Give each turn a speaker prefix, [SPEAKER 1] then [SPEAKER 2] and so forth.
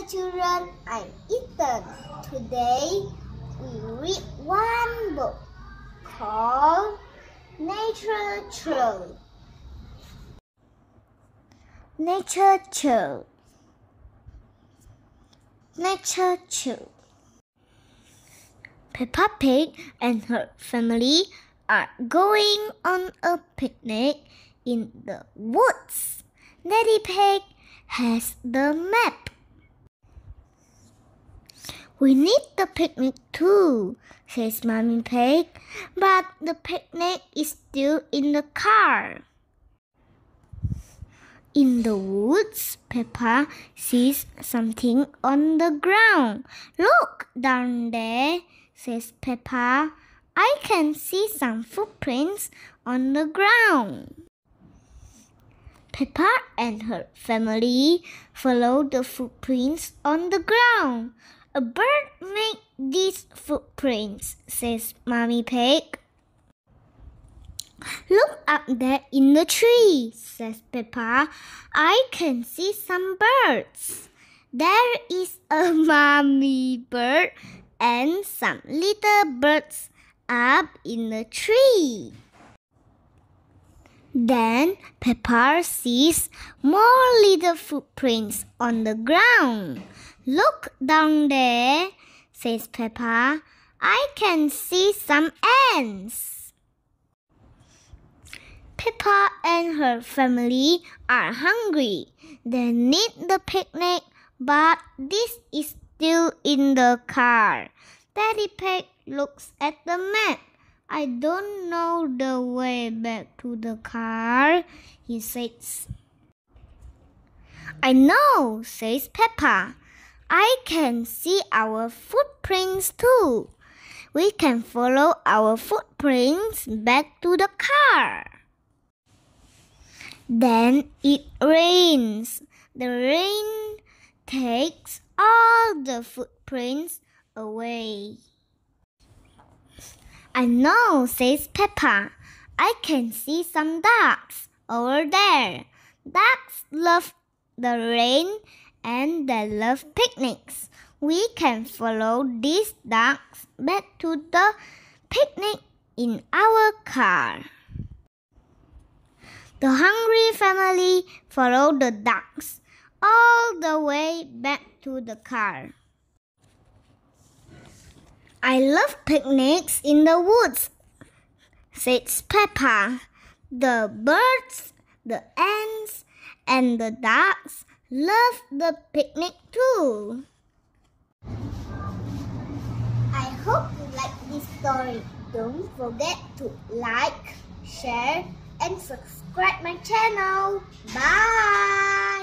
[SPEAKER 1] children, I'm Ethan. Today we read one book called Nature Trail. Nature Trail. Nature Trail. Peppa Pig and her family are going on a picnic in the woods. Daddy Pig has the map. We need the picnic too, says Mommy Pig, but the picnic is still in the car. In the woods, Peppa sees something on the ground. Look down there, says Peppa. I can see some footprints on the ground. Peppa and her family follow the footprints on the ground. A bird made these footprints, says Mommy Pig. Look up there in the tree, says Peppa. I can see some birds. There is a mommy bird and some little birds up in the tree. Then Peppa sees more little footprints on the ground. Look down there, says Peppa. I can see some ants. Peppa and her family are hungry. They need the picnic, but this is still in the car. Daddy Pig looks at the map. I don't know the way back to the car, he says. I know, says Peppa. I can see our footprints too. We can follow our footprints back to the car. Then it rains. The rain takes all the footprints away. I know, says Peppa. I can see some ducks over there. Ducks love the rain and they love picnics. We can follow these ducks back to the picnic in our car. The hungry family followed the ducks all the way back to the car. I love picnics in the woods, says Peppa. The birds, the ants, and the ducks love the picnic too. I hope you like this story. Don't forget to like, share, and subscribe my channel. Bye!